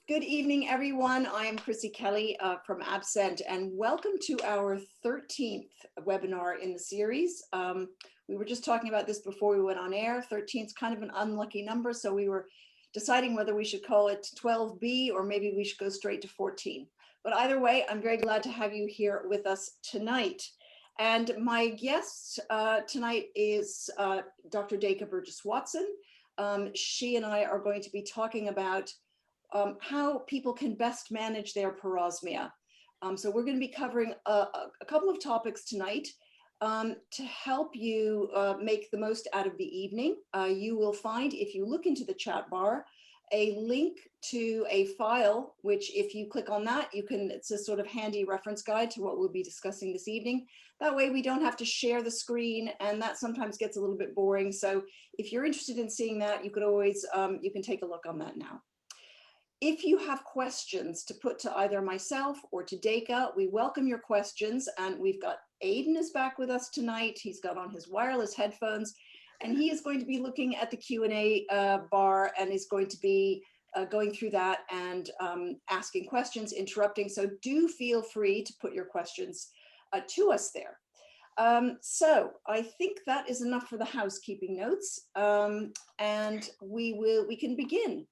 Good evening, everyone. I am Chrissi Kelly from Absent, and welcome to our 13th webinar in the series. We were just talking about this before we went on air. 13 is kind of an unlucky number, so we were deciding whether we should call it 12B or maybe we should go straight to 14. But either way, I'm very glad to have you here with us tonight. And my guest tonight is Dr. Duika Burges Watson. She and I are going to be talking about how people can best manage their parosmia. So we're going to be covering a couple of topics tonight to help you make the most out of the evening. You will find, if you look into the chat bar, a link to a file, which if you click on that, it's a sort of handy reference guide to what we'll be discussing this evening. That way we don't have to share the screen, and that sometimes gets a little bit boring. So if you're interested in seeing that, you could always, you can take a look on that now. If you have questions to put to either myself or to Duika, we welcome your questions. And we've got Aiden is back with us tonight. He's got on his wireless headphones, and he is going to be looking at the Q&A bar and is going to be going through that and asking questions, interrupting. So do feel free to put your questions to us there. So I think that is enough for the housekeeping notes, and we can begin.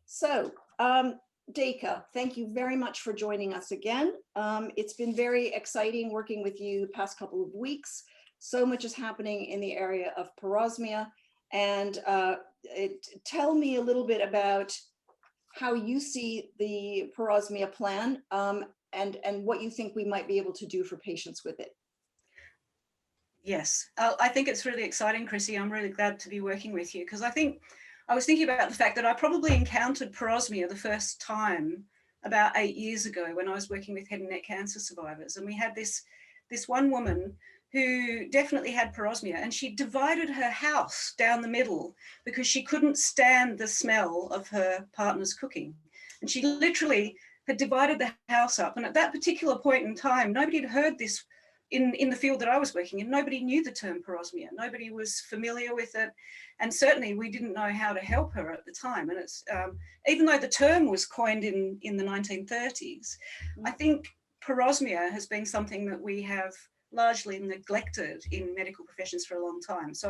So, Duika, thank you very much for joining us again. It's been very exciting working with you the past couple of weeks. So much is happening in the area of parosmia, and tell me a little bit about how you see the Parosmia Plan and what you think we might be able to do for patients with it. Yes, I think it's really exciting, Chrissi. I'm really glad to be working with you because I was thinking about the fact that I probably encountered parosmia the first time about 8 years ago when I was working with head and neck cancer survivors. And we had this one woman who definitely had parosmia, and she divided her house down the middle because she couldn't stand the smell of her partner's cooking. And she literally had divided the house up. And at that particular point in time, nobody had heard this in the field that I was working in. Nobody knew the term parosmia. Nobody was familiar with it. And certainly we didn't know how to help her at the time. And it's even though the term was coined in the 1930s, I think parosmia has been something that we have largely neglected in medical professions for a long time. So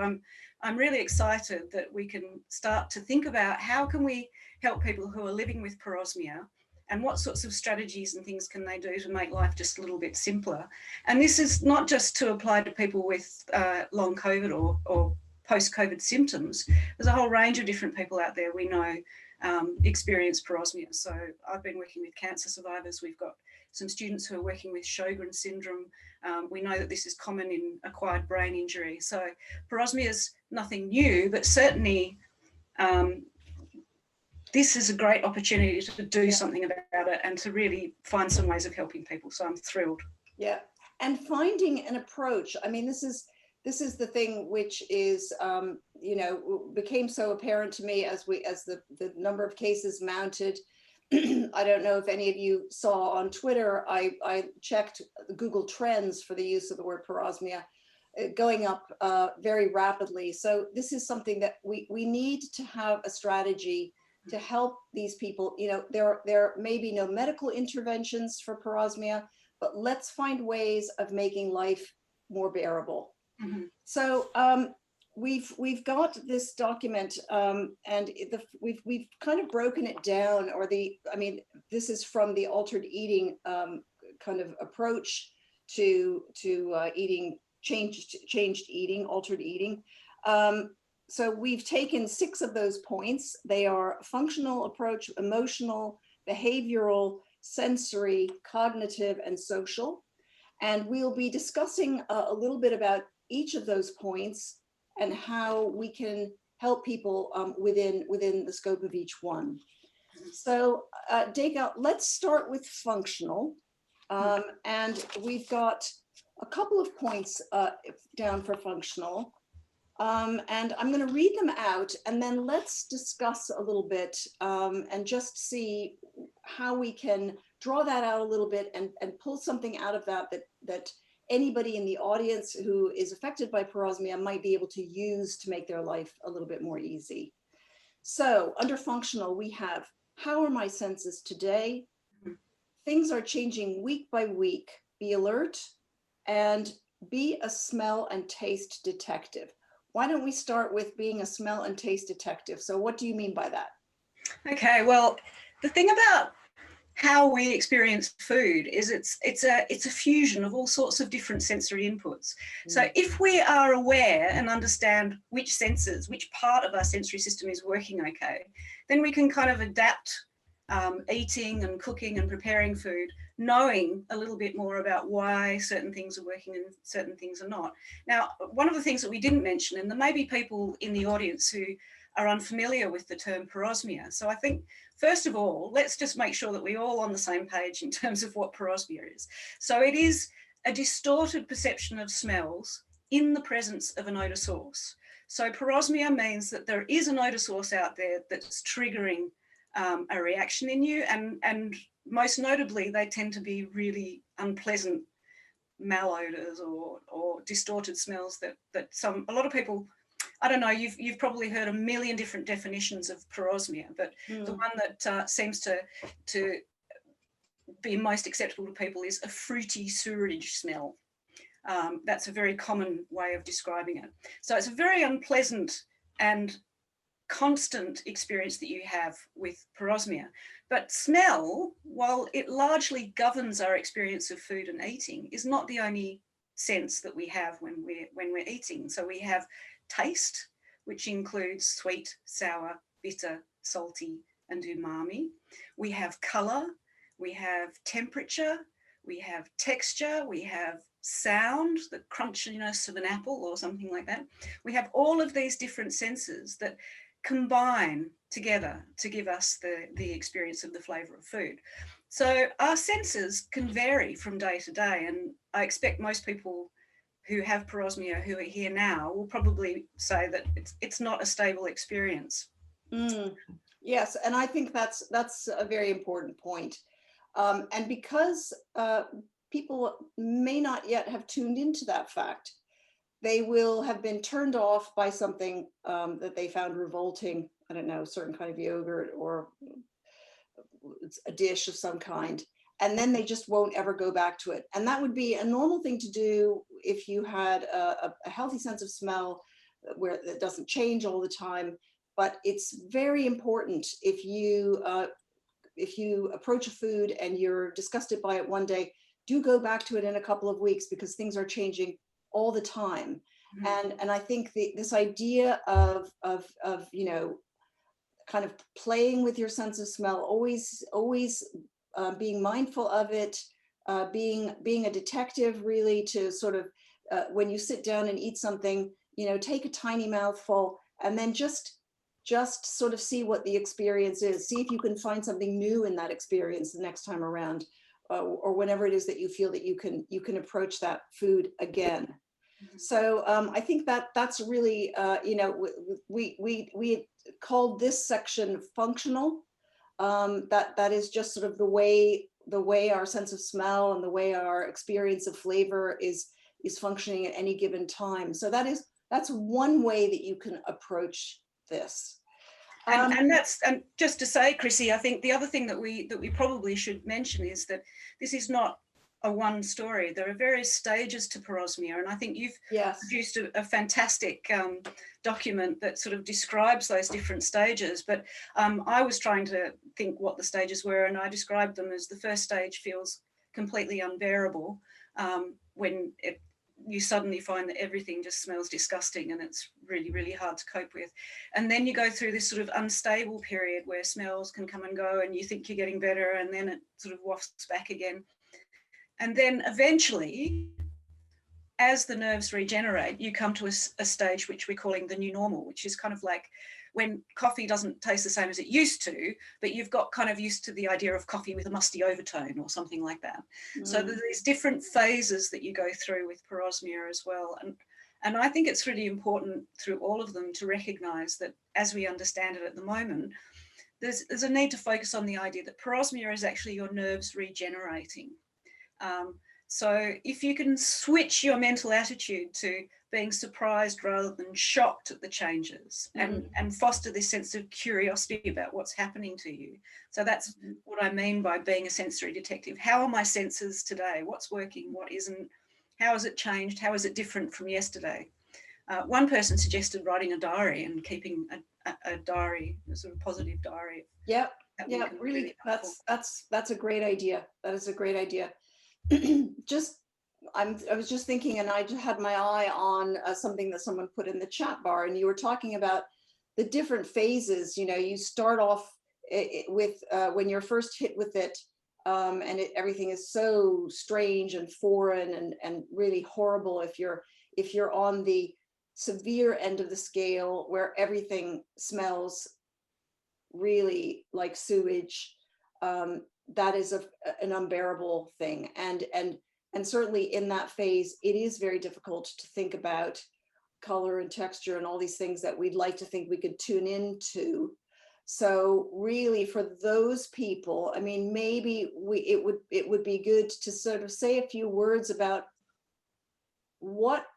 I'm really excited that we can start to think about how can we help people who are living with parosmia, and what sorts of strategies and things can they do to make life just a little bit simpler. And this is not just to apply to people with long COVID or post-COVID symptoms. There's a whole range of different people out there we know experience parosmia. So I've been working with cancer survivors. We've got some students who are working with Sjogren's syndrome. We know that this is common in acquired brain injury. So parosmia is nothing new, but certainly this is a great opportunity to do something about it and to really find some ways of helping people. So I'm thrilled. Yeah, and finding an approach. I mean, this is the thing which is, you know, became so apparent to me as the number of cases mounted. I don't know if any of you saw on Twitter, I checked Google Trends for the use of the word parosmia, going up very rapidly. So this is something that we need to have a strategy to help these people. You know, there may be no medical interventions for parosmia, but let's find ways of making life more bearable. Mm-hmm. So we've got this document, and we've kind of broken it down, this is from the altered eating kind of approach to eating, changed eating, altered eating. So we've taken 6 of those points. They are functional approach, emotional, behavioral, sensory, cognitive, and social. And we'll be discussing a little bit about each of those points and how we can help people within the scope of each one. So Duika, let's start with functional. And we've got a couple of points down for functional. And I'm going to read them out, and then let's discuss a little bit and just see how we can draw that out a little bit and pull something out of that anybody in the audience who is affected by parosmia might be able to use to make their life a little bit more easy. So under functional, we have how are my senses today? Things are changing week by week. Be alert and be a smell and taste detective. Why don't we start with being a smell and taste detective? So what do you mean by that? Okay, well, the thing about how we experience food is it's a fusion of all sorts of different sensory inputs. So if we are aware and understand which senses, which part of our sensory system is working okay, then we can kind of adapt eating and cooking and preparing food, knowing a little bit more about why certain things are working and certain things are not. Now, one of the things that we didn't mention, and there may be people in the audience who are unfamiliar with the term Perosmia. So I think, first of all, let's just make sure that we're all on the same page in terms of what Perosmia is. So it is a distorted perception of smells in the presence of an odour source. So Perosmia means that there is an odour source out there that's triggering a reaction in you, and most notably, they tend to be really unpleasant malodors or distorted smells that a lot of people, I don't know, you've probably heard a million different definitions of Perosmia, but the one that seems to be most acceptable to people is a fruity sewerage smell. That's a very common way of describing it. So it's a very unpleasant and constant experience that you have with Perosmia. But smell, while it largely governs our experience of food and eating, is not the only sense that we have when we're eating. So we have taste, which includes sweet, sour, bitter, salty, and umami. We have colour, we have temperature, we have texture, we have sound, the crunchiness of an apple or something like that. We have all of these different senses that combine together to give us the experience of the flavour of food. So our senses can vary from day to day, and I expect most people who have Perosmia who are here now will probably say that it's not a stable experience. Yes, and I think that's a very important point. And because people may not yet have tuned into that fact, they will have been turned off by something that they found revolting. I don't know, a certain kind of yogurt or a dish of some kind. And then they just won't ever go back to it. And that would be a normal thing to do if you had a healthy sense of smell where it doesn't change all the time. But it's very important if you approach a food and you're disgusted by it one day, do go back to it in a couple of weeks, because things are changing all the time. And I think this idea of kind of playing with your sense of smell, always being mindful of it, being a detective, really, to sort of when you sit down and eat something, take a tiny mouthful and then just sort of see what the experience is. See if you can find something new in that experience the next time around, or whenever it is that you feel that you can approach that food again. So I think that's really, we called this section functional. That is just sort of the way our sense of smell and the way our experience of flavor is functioning at any given time. So that's one way that you can approach this. And just to say, Chrissy, I think the other thing that we probably should mention is that this is not a one story. There are various stages to Perosmia, and I think you've produced a fantastic document that sort of describes those different stages. But I was trying to think what the stages were, and I described them as the first stage feels completely unbearable when you suddenly find that everything just smells disgusting and it's really, really hard to cope with. And then you go through this sort of unstable period where smells can come and go and you think you're getting better, and then it sort of wafts back again. And then eventually, as the nerves regenerate, you come to a stage which we're calling the new normal, which is kind of like when coffee doesn't taste the same as it used to, but you've got kind of used to the idea of coffee with a musty overtone or something like that. So there's these different phases that you go through with Perosmia as well. And I think it's really important through all of them to recognise that as we understand it at the moment, there's a need to focus on the idea that Perosmia is actually your nerves regenerating. So if you can switch your mental attitude to being surprised rather than shocked at the changes, and foster this sense of curiosity about what's happening to you. So that's what I mean by being a sensory detective. How are my senses today? What's working? What isn't? How has it changed? How is it different from yesterday? One person suggested writing a diary and keeping a diary, a sort of positive diary. Yeah, really, that's a great idea. That is a great idea. I was just thinking, and I just had my eye on something that someone put in the chat bar, and you were talking about the different phases. You know, you start off with when you're first hit with it, and everything is so strange and foreign and really horrible if you're on the severe end of the scale where everything smells really like sewage. That is an unbearable thing, and certainly in that phase it is very difficult to think about color and texture and all these things that we'd like to think we could tune into. So really for those people, I mean, maybe it would be good to sort of say a few words about what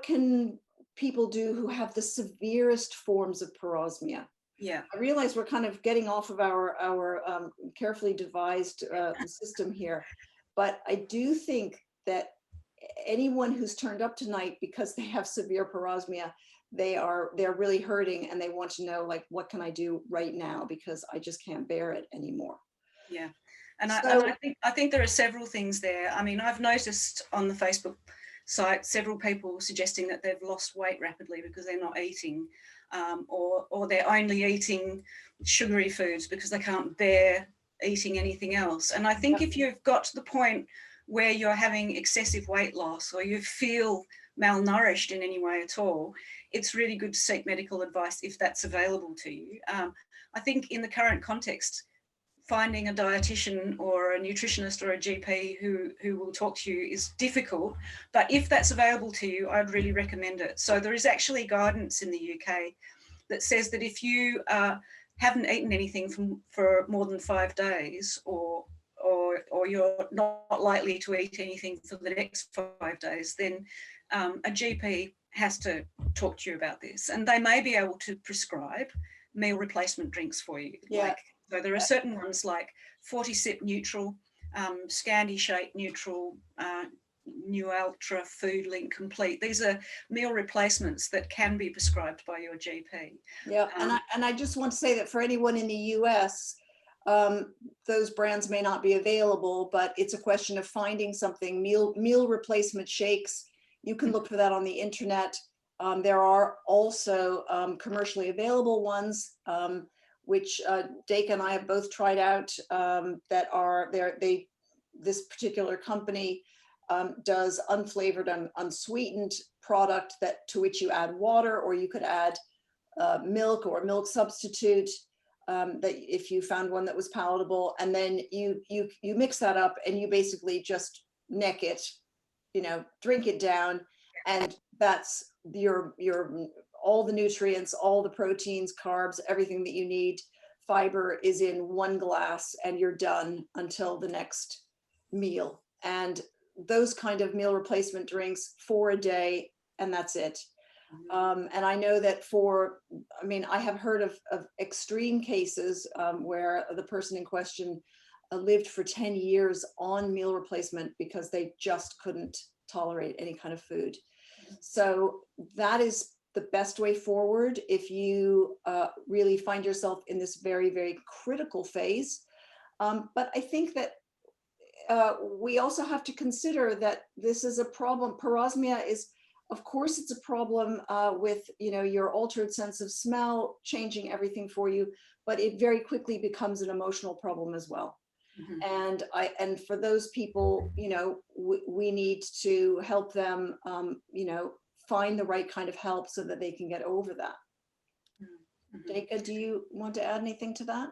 can people do who have the severest forms of parosmia. Yeah, I realize we're kind of getting off of our carefully devised system here, but I do think that anyone who's turned up tonight because they have severe parosmia, they're really hurting, and they want to know, like, what can I do right now, because I just can't bear it anymore. Yeah, and I think there are several things there. I mean, I've noticed on the Facebook site several people suggesting that they've lost weight rapidly because they're not eating, or they're only eating sugary foods because they can't bear eating anything else. And I think if you've got to the point where you're having excessive weight loss, or you feel malnourished in any way at all, it's really good to seek medical advice if that's available to you. I think in the current context, finding a dietitian or a nutritionist or a GP who will talk to you is difficult, but if that's available to you, I'd really recommend it. So there is actually guidance in the UK that says that if you haven't eaten anything for more than 5 days, or you're not likely to eat anything for the next 5 days, then a GP has to talk to you about this, and they may be able to prescribe meal replacement drinks for you. Yeah. So there are certain ones like 40-sip neutral, Scandi Shake neutral, New Ultra, Food Link Complete. These are meal replacements that can be prescribed by your GP. Yeah, and I just want to say that for anyone in the US, those brands may not be available, but it's a question of finding something. Meal replacement shakes, you can look for that on the internet. There are also commercially available ones, which Dake and I have both tried out, that are there. This particular company does unflavored and unsweetened product to which you add water, or you could add milk or milk substitute, that if you found one that was palatable, and then you mix that up and you basically just neck it, drink it down, and that's your all the nutrients, all the proteins, carbs, everything that you need, fiber is in one glass, and you're done until the next meal. And those kind of meal replacement drinks for a day, and that's it. And I know that I have heard of extreme cases where the person in question lived for 10 years on meal replacement because they just couldn't tolerate any kind of food. So that is the best way forward if you really find yourself in this very, very critical phase. But I think that we also have to consider that this is a problem. Parosmia is, of course, it's a problem with your altered sense of smell changing everything for you, but it very quickly becomes an emotional problem as well. And for those people, we need to help them, find the right kind of help so that they can get over that. Duika, do you want to add anything to that?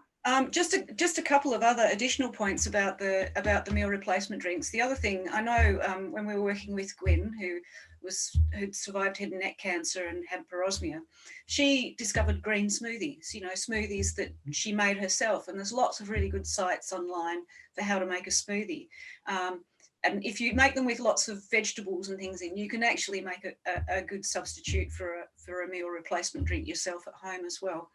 Just a couple of other additional points about the meal replacement drinks. The other thing, I know when we were working with Gwyn, who'd survived head and neck cancer and had parosmia, she discovered green smoothies, smoothies that she made herself. And there's lots of really good sites online for how to make a smoothie. and if you make them with lots of vegetables and things in, you can actually make a good substitute for a meal replacement drink yourself at home as well.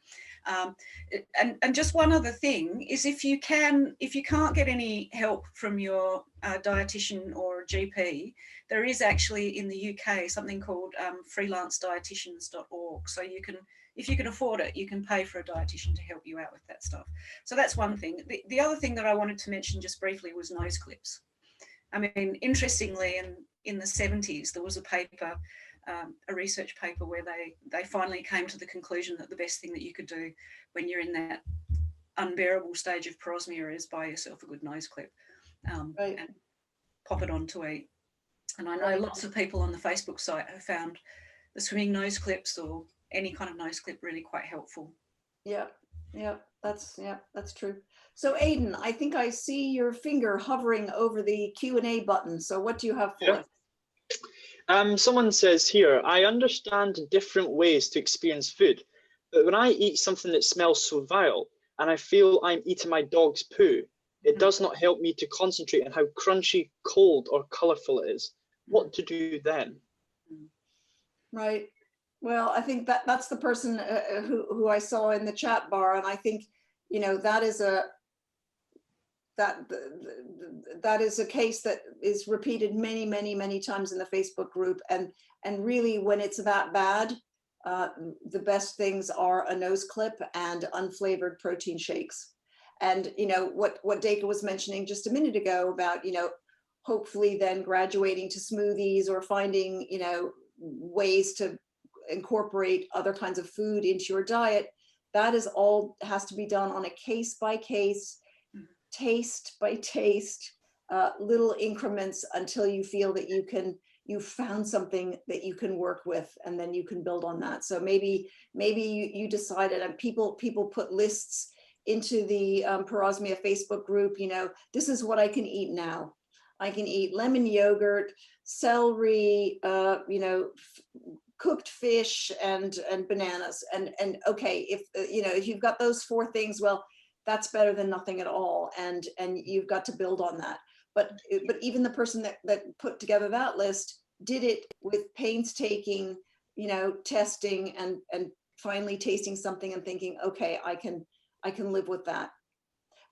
And just one other thing is, if you can't get any help from your dietitian or GP, there is actually in the UK something called freelancedietitians.org. So you can, if you can afford it, you can pay for a dietitian to help you out with that stuff. So that's one thing. The other thing that I wanted to mention just briefly was nose clips. I mean, interestingly, in the 70s, there was a paper, a research paper where they finally came to the conclusion that the best thing that you could do when you're in that unbearable stage of Porosmia is buy yourself a good nose clip, Right. and pop it on to eat. And I know Right. lots of people on the Facebook site have found the swimming nose clips or any kind of nose clip really quite helpful. Yeah, that's true. So Aidan, I think I see your finger hovering over the Q&A button. So what do you have for us? Someone says here, I understand different ways to experience food, but when I eat something that smells so vile and I feel I'm eating my dog's poo, it does not help me to concentrate on how crunchy, cold, or colourful it is. What to do then? Right. Well, I think that's the person who I saw in the chat bar, and I think, you know, that is a case that is repeated many times in the Facebook group, and really when it's that bad, the best things are a nose clip and unflavored protein shakes. And you know what Duika was mentioning just a minute ago about, you know, hopefully then graduating to smoothies or finding, you know, ways to incorporate other kinds of food into your diet. That is all has to be done on a case by case, taste by taste, little increments until you feel that you've found something that you can work with, and then you can build on that. So maybe you decided, and people put lists into the Perosmia Facebook group, you know, this is what I can eat now. I can eat lemon yogurt, celery, you know, cooked fish and bananas. And okay, if you know, if you've got those four things, well, that's better than nothing at all. And you've got to build on that. But even the person that put together that list did it with painstaking, you know, testing and finally tasting something and thinking, okay, I can live with that.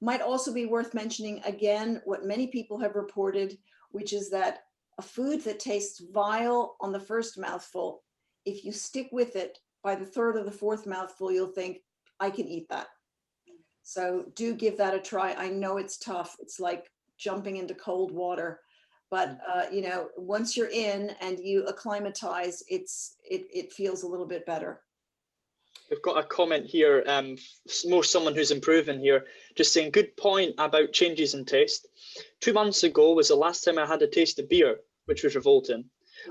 Might also be worth mentioning again what many people have reported, which is that a food that tastes vile on the first mouthful, if you stick with it, by the third or the fourth mouthful, you'll think, I can eat that. So do give that a try. I know it's tough. It's like jumping into cold water, but you know, once you're in and you acclimatize, it feels a little bit better. We've got a comment here, more someone who's improving here, just saying, good point about changes in taste. 2 months ago was the last time I had a taste of beer, which was revolting.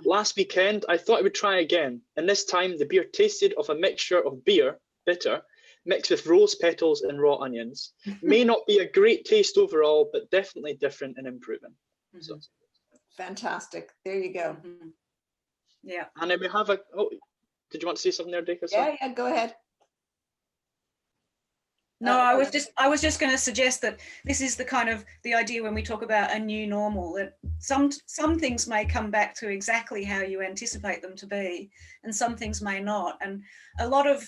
Last weekend, I thought I would try again, and this time the beer tasted of a mixture of beer, bitter, mixed with rose petals and raw onions. May not be a great taste overall, but definitely different and improving. So. Fantastic. There you go. Yeah. And then we have a, oh, did you want to say something there, Duika? Yeah, go ahead. No, I was just going to suggest that this is the kind of the idea when we talk about a new normal, that some things may come back to exactly how you anticipate them to be, and some things may not. And a lot of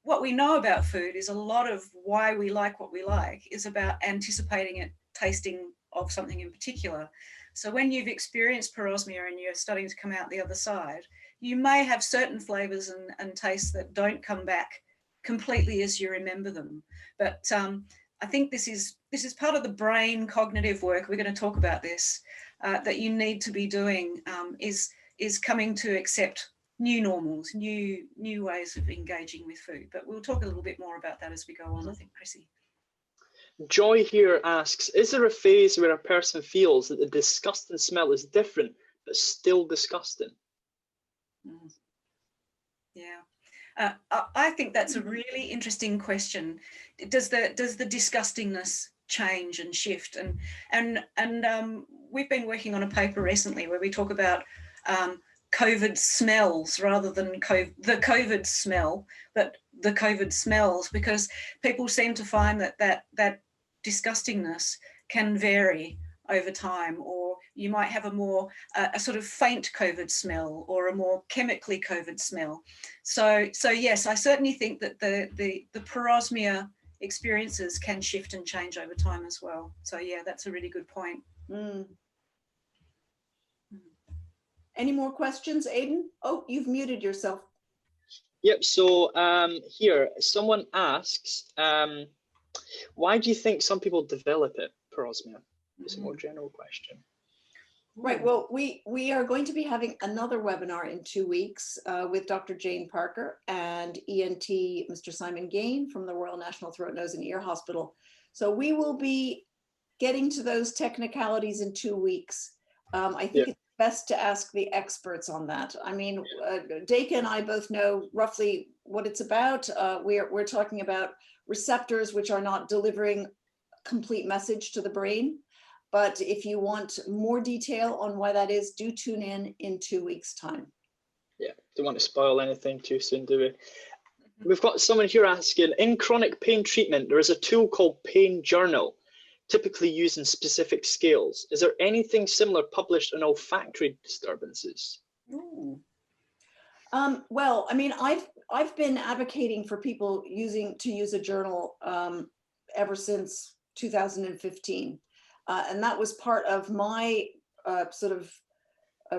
what we know about food is a lot of why we like what we like is about anticipating it tasting of something in particular. So when you've experienced Porosmia and you're starting to come out the other side, you may have certain flavors and tastes that don't come back completely as you remember them. But I think this is part of the brain cognitive work. We're going to talk about this, that you need to be doing, is coming to accept new normals, new ways of engaging with food. But we'll talk a little bit more about that as we go on, I think, Chrissi. Joy here asks, is there a phase where a person feels that the disgusting smell is different, but still disgusting? Yeah, I think that's a really interesting question. Does the disgustingness change and shift? And we've been working on a paper recently where we talk about COVID smells rather than the COVID smell, but the COVID smells, because people seem to find that disgustingness can vary over time, or you might have a more a sort of faint COVID smell or a more chemically COVID smell. So yes, I certainly think that the Porosmia experiences can shift and change over time as well. So yeah, that's a really good point. Any more questions, Aidan? Oh, you've muted yourself. Yep, so here, someone asks, why do you think some people develop it, Perosmia? It's a more general question. Right, well, we are going to be having another webinar in 2 weeks with Dr. Jane Parker and ENT Mr. Simon Gain from the Royal National Throat, Nose and Ear Hospital. So we will be getting to those technicalities in 2 weeks. I think it's best to ask the experts on that. I mean, Duika and I both know roughly what it's about. We're talking about receptors which are not delivering complete message to the brain. But if you want more detail on why that is, do tune in 2 weeks' time. Yeah, don't want to spoil anything too soon, do we? We've got someone here asking, in chronic pain treatment, there is a tool called Pain Journal, typically used in specific scales. Is there anything similar published on olfactory disturbances? Well, I mean, I've been advocating for people to use a journal ever since 2015. And that was part of my sort of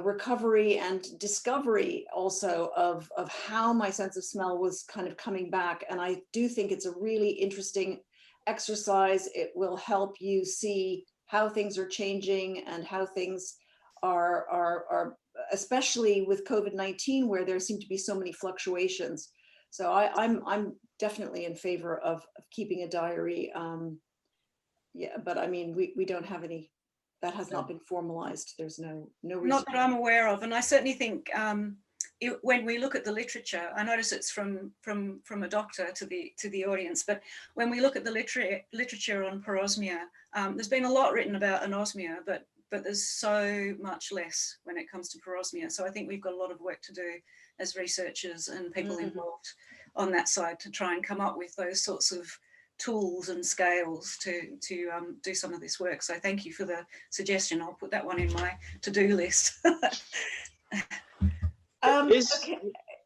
recovery and discovery also of how my sense of smell was kind of coming back. And I do think it's a really interesting exercise. It will help you see how things are changing and how things are especially with COVID-19, where there seem to be so many fluctuations. So I'm definitely in favor of keeping a diary. Yeah, but I mean, we don't have any, that has not been formalized. There's no research. Not that I'm aware of. And I certainly think when we look at the literature, I notice it's from a doctor to the audience, but when we look at the literature on Perosmia, there's been a lot written about anosmia, but there's so much less when it comes to Perosmia. So I think we've got a lot of work to do as researchers and people involved on that side to try and come up with those sorts of tools and scales to do some of this work. So thank you for the suggestion. I'll put that one in my to-do list. Okay.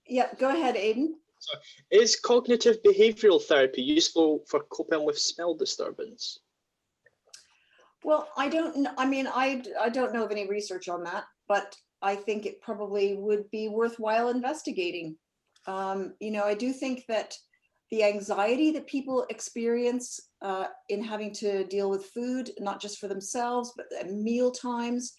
Yeah, go ahead, Aidan. Sorry. Is cognitive behavioral therapy useful for coping with smell disturbance? Well, I don't know. I mean, I don't know of any research on that, but I think it probably would be worthwhile investigating. You know, I do think that the anxiety that people experience in having to deal with food, not just for themselves, but at meal times.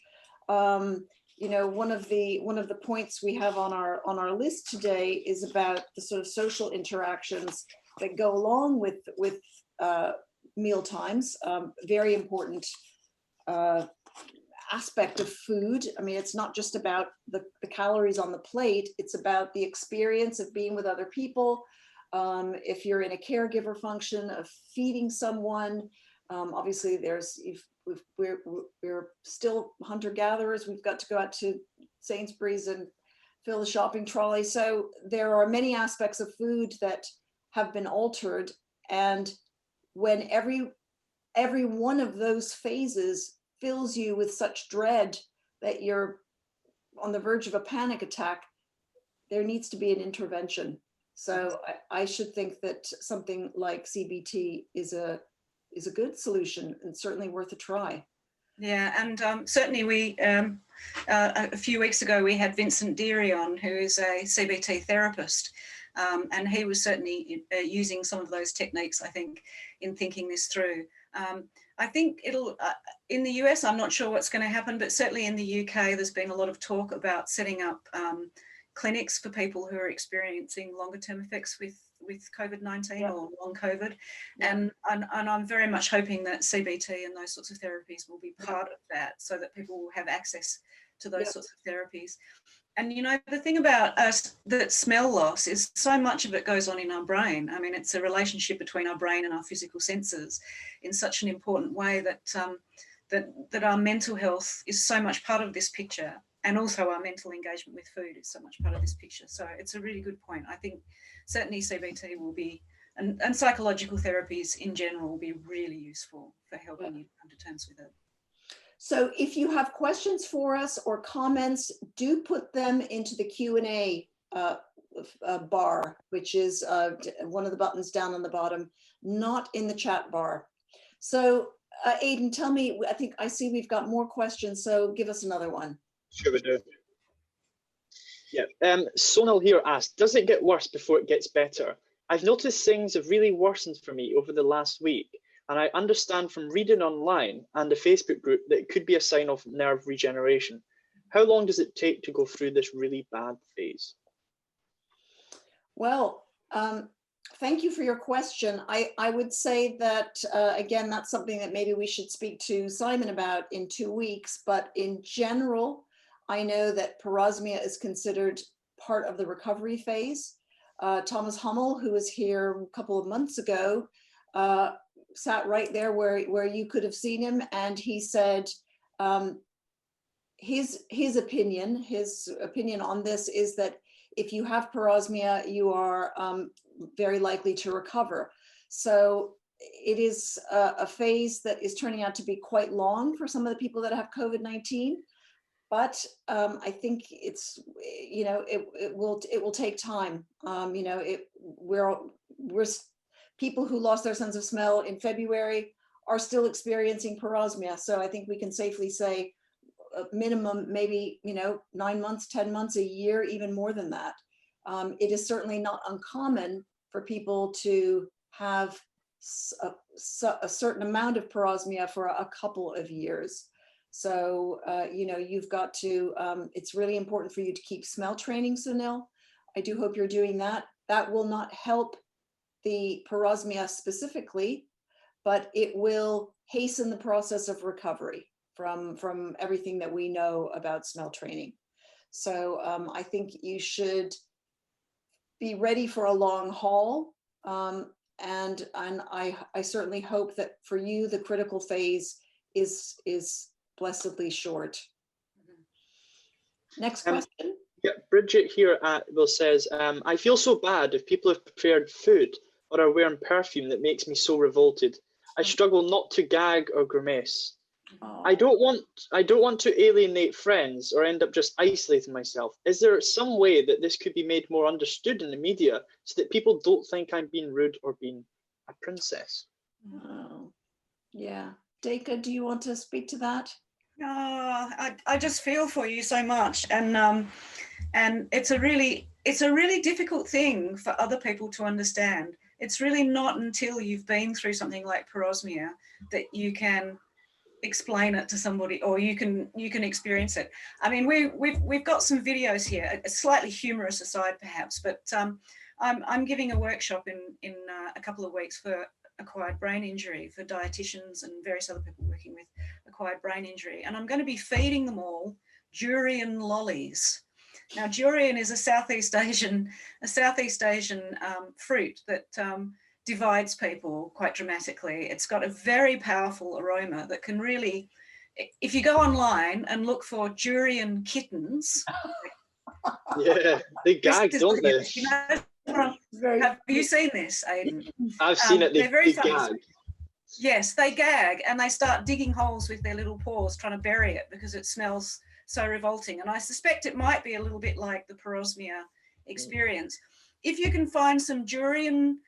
You know, one of the points we have on our list today is about the sort of social interactions that go along with meal times. Very important aspect of food. I mean, it's not just about the calories on the plate. It's about the experience of being with other people. If you're in a caregiver function of feeding someone, obviously we're still hunter-gatherers. We've got to go out to Sainsbury's and fill the shopping trolley. So there are many aspects of food that have been altered. And when every one of those phases fills you with such dread that you're on the verge of a panic attack, there needs to be an intervention. So I should think that something like CBT is a good solution and certainly worth a try. Yeah, and certainly we, a few weeks ago, we had Vincent Deary on, who is a CBT therapist, and he was certainly using some of those techniques, I think, in thinking this through. I think it'll, in the US, I'm not sure what's going to happen, but certainly in the UK, there's been a lot of talk about setting up clinics for people who are experiencing longer term effects with COVID-19 or long COVID. And I'm very much hoping that CBT and those sorts of therapies will be part of that, so that people will have access to those sorts of therapies. And, you know, the thing about us, that smell loss is so much of it goes on in our brain. I mean, it's a relationship between our brain and our physical senses in such an important way that that our mental health is so much part of this picture. And also our mental engagement with food is so much part of this picture. So it's a really good point. I think certainly CBT will be, and psychological therapies in general will be really useful for helping you come to terms with it. So if you have questions for us or comments, do put them into the Q&A bar, which is one of the buttons down on the bottom, not in the chat bar. So Aidan, tell me, I think I see we've got more questions, so give us another one. Sure we do. Yeah, Sonal here asked, does it get worse before it gets better? I've noticed things have really worsened for me over the last week, and I understand from reading online and the Facebook group that it could be a sign of nerve regeneration. How long does it take to go through this really bad phase? Well, thank you for your question. I would say that, again, that's something that maybe we should speak to Simon about in 2 weeks, but in general, I know that parosmia is considered part of the recovery phase. Thomas Hummel, who was here a couple of months ago, sat right there where you could have seen him, and he said his opinion on this is that if you have parosmia, you are very likely to recover. So it is a phase that is turning out to be quite long for some of the people that have COVID-19. But I think it's, you know, it will take time. You know, we're people who lost their sense of smell in February are still experiencing parosmia. So I think we can safely say minimum, maybe, you know, 9 months, 10 months, a year, even more than that. It is certainly not uncommon for people to have a certain amount of parosmia for a couple of years. So, you know, you've got to, it's really important for you to keep smell training, Sunil. I do hope you're doing that. That will not help the parosmia specifically, but it will hasten the process of recovery from everything that we know about smell training. So I think you should be ready for a long haul. And I certainly hope that for you, the critical phase is blessedly short. Next question. Yeah, Bridget here says, I feel so bad if people have prepared food or are wearing perfume that makes me so revolted. I struggle not to gag or grimace. Oh. I don't want to alienate friends or end up just isolating myself. Is there some way that this could be made more understood in the media so that people don't think I'm being rude or being a princess? Oh. Yeah. Duika, do you want to speak to that? I just feel for you so much, and it's a really difficult thing for other people to understand. It's really not until you've been through something like parosmia that you can explain it to somebody, or you can experience it. I mean, we've got some videos here, a slightly humorous aside perhaps, but I'm giving a workshop in a couple of weeks for acquired brain injury for dietitians and various other people working with acquired brain injury, and I'm going to be feeding them all durian lollies. Now, durian is a Southeast Asian fruit that divides people quite dramatically. It's got a very powerful aroma that can really, if you go online and look for durian kittens. Yeah, they gag, don't they? You know, have you seen this, Aidan? I've seen it. They gag. Yes, they gag and they start digging holes with their little paws trying to bury it because it smells so revolting. And I suspect it might be a little bit like the parosmia experience. If you can find some durian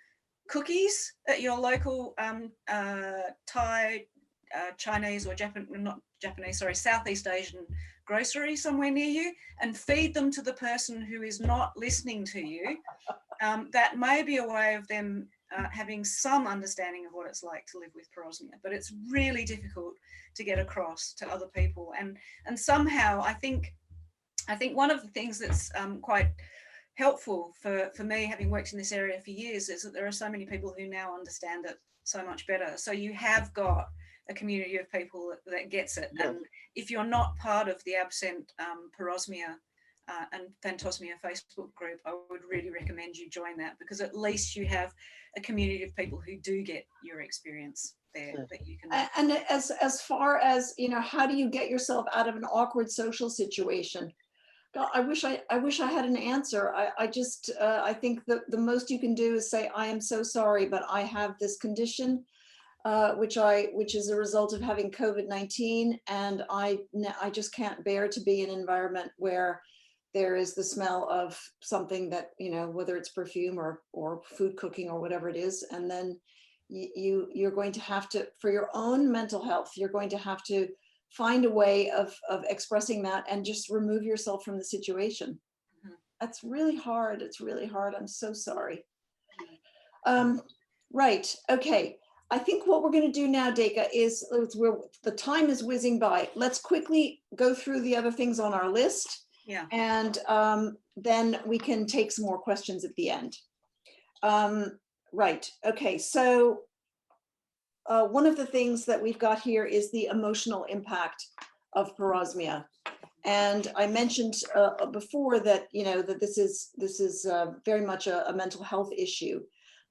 cookies at your local Thai, Chinese or Southeast Asian grocery somewhere near you, and feed them to the person who is not listening to you, that may be a way of them having some understanding of what it's like to live with parosmia. But it's really difficult to get across to other people, and somehow I think one of the things that's quite helpful for me, having worked in this area for years, is that there are so many people who now understand it so much better. So you have got a community of people that gets it. Yeah. And if you're not part of the Absent Parosmia and Phantosmia Facebook group, I would really recommend you join that, because at least you have a community of people who do get your experience there that you can. And as far as, you know, how do you get yourself out of an awkward social situation? God, I wish I had an answer. I think the most you can do is say, I am so sorry, but I have this condition. which is a result of having COVID-19, and I just can't bear to be in an environment where there is the smell of something that, you know, whether it's perfume or food cooking or whatever it is, and then you're going to have to, for your own mental health, you're going to have to find a way of expressing that and just remove yourself from the situation. Mm-hmm. That's really hard. It's really hard. I'm so sorry. Right. Okay. I think what we're going to do now, Duika, is the time is whizzing by. Let's quickly go through the other things on our list. Yeah. And then we can take some more questions at the end. Right. Okay. So one of the things that we've got here is the emotional impact of parosmia. And I mentioned before that, you know, that this is very much a mental health issue.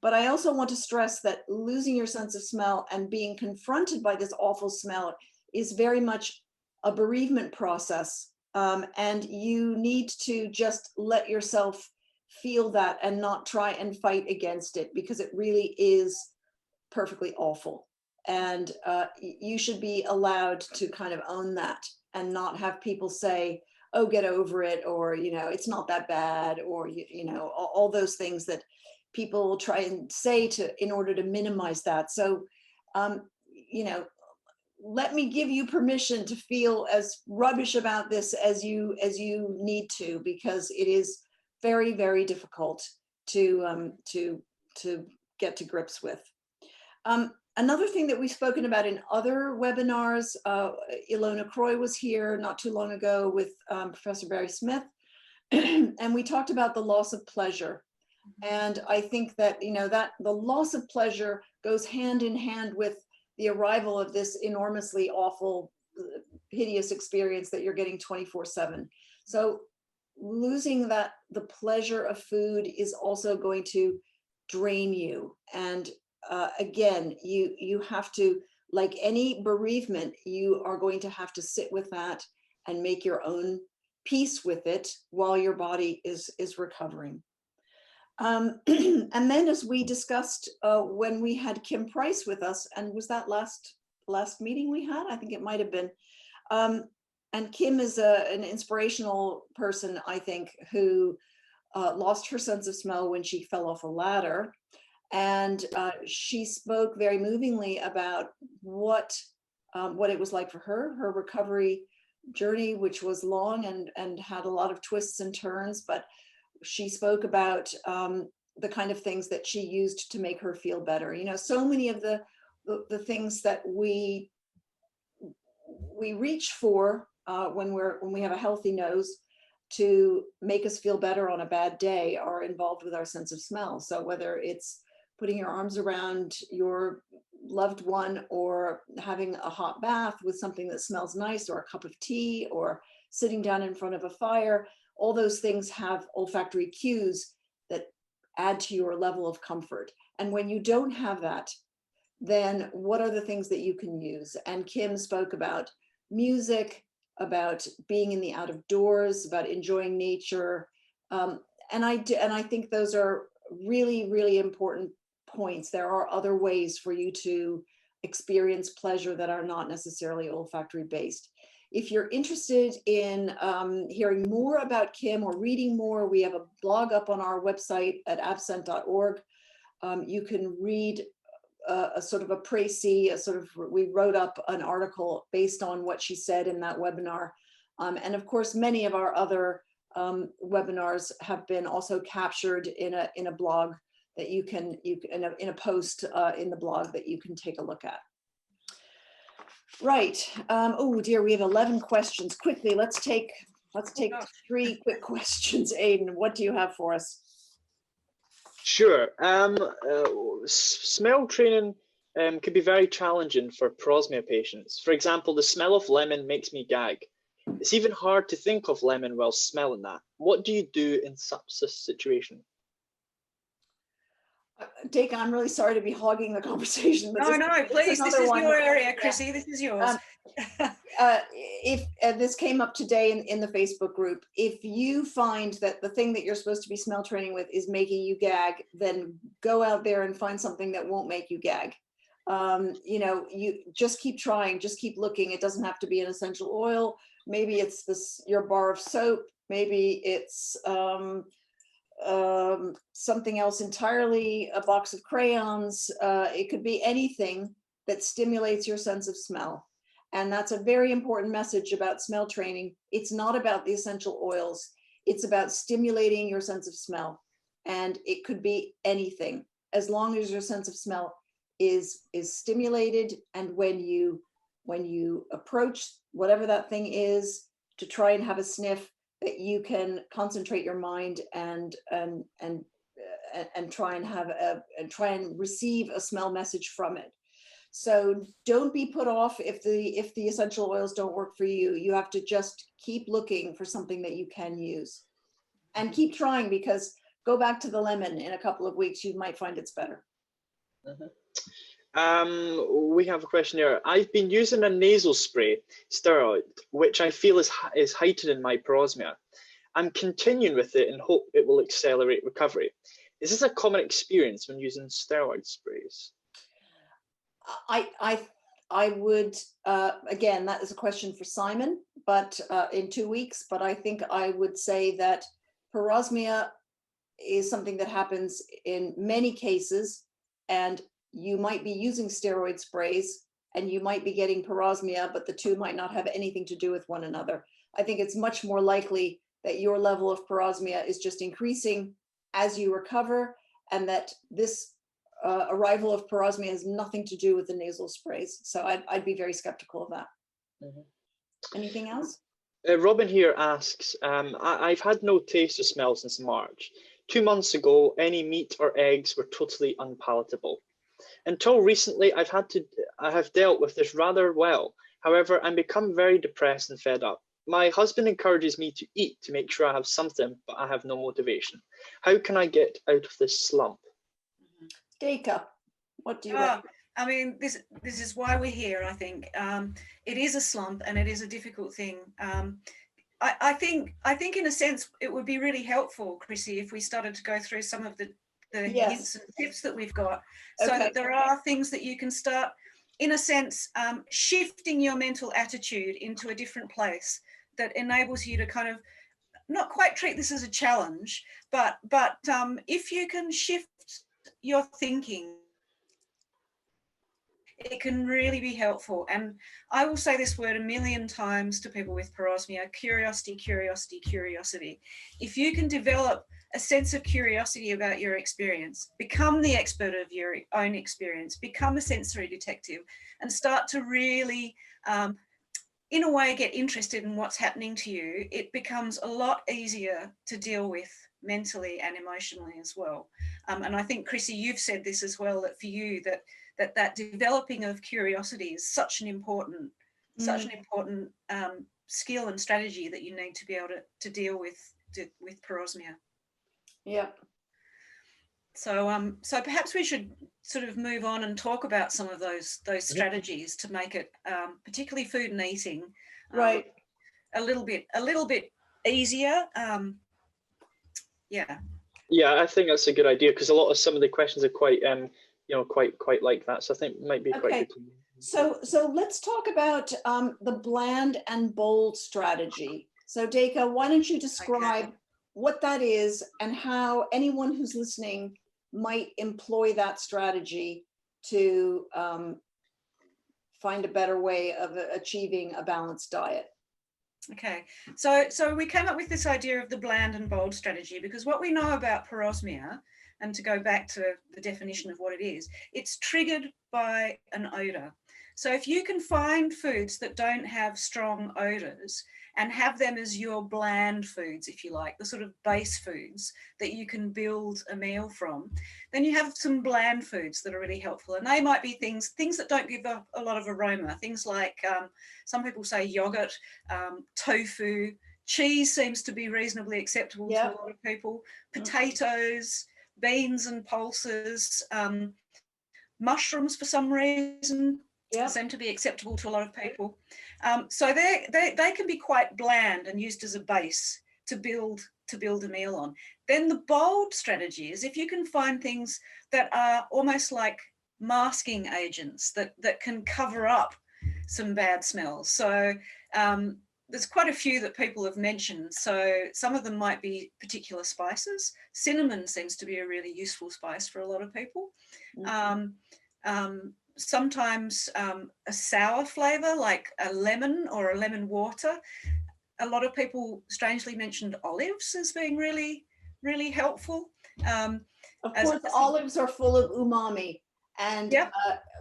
But I also want to stress that losing your sense of smell and being confronted by this awful smell is very much a bereavement process. And you need to just let yourself feel that and not try and fight against it, because it really is perfectly awful. And you should be allowed to kind of own that and not have people say, oh, get over it, or, you know, it's not that bad, or, you know, all those things that people will try and say in order to minimize that. So, you know, let me give you permission to feel as rubbish about this as you need to, because it is very, very difficult to get to grips with. Another thing that we've spoken about in other webinars, Ilona Croy was here not too long ago with Professor Barry Smith, and we talked about the loss of pleasure. And I think that, you know, that the loss of pleasure goes hand in hand with the arrival of this enormously awful, hideous experience that you're getting 24/7. So losing the pleasure of food is also going to drain you. And again, you have to, like any bereavement, you are going to have to sit with that and make your own peace with it while your body is recovering. And then, as we discussed when we had Kim Price with us, and was that last meeting we had? I think it might have been. And Kim is an inspirational person, I think, who lost her sense of smell when she fell off a ladder. And she spoke very movingly about what it was like for her recovery journey, which was long and had a lot of twists and turns, but she spoke about the kind of things that she used to make her feel better. You know, so many of the things that we reach for when we have a healthy nose to make us feel better on a bad day are involved with our sense of smell. So whether it's putting your arms around your loved one, or having a hot bath with something that smells nice, or a cup of tea, or sitting down in front of a fire, all those things have olfactory cues that add to your level of comfort. And when you don't have that, then what are the things that you can use? And Kim spoke about music, about being in the out of doors, about enjoying nature. And I think those are really, really important points. There are other ways for you to experience pleasure that are not necessarily olfactory based. If you're interested in hearing more about Kim or reading more, we have a blog up on our website at absent.org. You can read a sort of a précis, we wrote up an article based on what she said in that webinar. And of course, many of our other webinars have been also captured in a blog that you can in a post in the blog that you can take a look at. Right. Oh dear, we have 11 questions. Quickly, let's take 3 quick questions. Aidan, what do you have for us? Sure. Smell training could be very challenging for parosmia patients. For example, the smell of lemon makes me gag. It's even hard to think of lemon while smelling that. What do you do in such a situation? Duika, I'm really sorry to be hogging the conversation. But no, please, this is your area, Chrissy, this is yours. If this came up today in the Facebook group, if you find that the thing that you're supposed to be smell training with is making you gag, then go out there and find something that won't make you gag. You know, you just keep trying, just keep looking. It doesn't have to be an essential oil. Maybe it's your bar of soap. Maybe it's something else entirely, a box of crayons. It could be anything that stimulates your sense of smell. And that's a very important message about smell training. It's not about the essential oils. It's about stimulating your sense of smell. And it could be anything, as long as your sense of smell is stimulated. And when you approach whatever that thing is to try and have a sniff, that you can concentrate your mind and try and receive a smell message from it. So don't be put off if the essential oils don't work for you. You have to just keep looking for something that you can use, and keep trying, because go back to the lemon in a couple of weeks, you might find it's better. We have a question here. I've been using a nasal spray, steroid, which I feel is heightening my Perosmia. I'm continuing with it and hope it will accelerate recovery. Is this a common experience when using steroid sprays? I would, again, that is a question for Simon, but in 2 weeks, but I think I would say that Perosmia is something that happens in many cases, and you might be using steroid sprays and you might be getting Perosmia, but the two might not have anything to do with one another. I think it's much more likely that your level of Perosmia is just increasing as you recover, and that this arrival of Perosmia has nothing to do with the nasal sprays. So I'd be very skeptical of that. Anything else? Robin here asks, I've had no taste or smell since March. 2 months ago, any meat or eggs were totally unpalatable. Until recently, I have dealt with this rather well. However, I'm become very depressed and fed up. My husband encourages me to eat to make sure I have something, but I have no motivation. How can I get out of this slump? Duika, what do you recommend? I mean, this is why we're here, I think. It is a slump and it is a difficult thing. I think in a sense, it would be really helpful, Chrissy, if we started to go through some of the hints and tips that we've got, so that there are things that you can start, in a sense, shifting your mental attitude into a different place that enables you to kind of not quite treat this as a challenge, but if you can shift your thinking, it can really be helpful. And I will say this word a million times to people with Porosmia: curiosity, curiosity, curiosity. If you can develop a sense of curiosity about your experience, become the expert of your own experience, become a sensory detective, and start to really, in a way, get interested in what's happening to you, it becomes a lot easier to deal with mentally and emotionally as well. And I think, Chrissy, you've said this as well, that for you, that developing of curiosity is such an important skill and strategy that you need to be able to deal with Perosmia. Yeah. So perhaps we should sort of move on and talk about some of those strategies to make it, particularly food and eating, right, a little bit easier. Yeah, I think that's a good idea, because some of the questions are quite quite like that. So I think it might be quite good. So let's talk about the bland and bold strategy. So Duika, why don't you describe what that is and how anyone who's listening might employ that strategy to find a better way of achieving a balanced diet. Okay, so we came up with this idea of the bland and bold strategy because what we know about Perosmia, and to go back to the definition of what it is, it's triggered by an odor. So if you can find foods that don't have strong odors and have them as your bland foods, if you like, the sort of base foods that you can build a meal from, then you have some bland foods that are really helpful. And they might be things that don't give a lot of aroma, things like some people say yogurt, tofu, cheese seems to be reasonably acceptable to a lot of people, potatoes, beans and pulses, mushrooms for some reason seem to be acceptable to a lot of people. So they can be quite bland and used as a base to build a meal on. Then the bold strategy is if you can find things that are almost like masking agents that can cover up some bad smells. So there's quite a few that people have mentioned. So some of them might be particular spices. Cinnamon seems to be a really useful spice for a lot of people. Sometimes a sour flavor like a lemon or a lemon water. A lot of people strangely mentioned olives as being really, really helpful. Of course, olives are full of umami, and yep.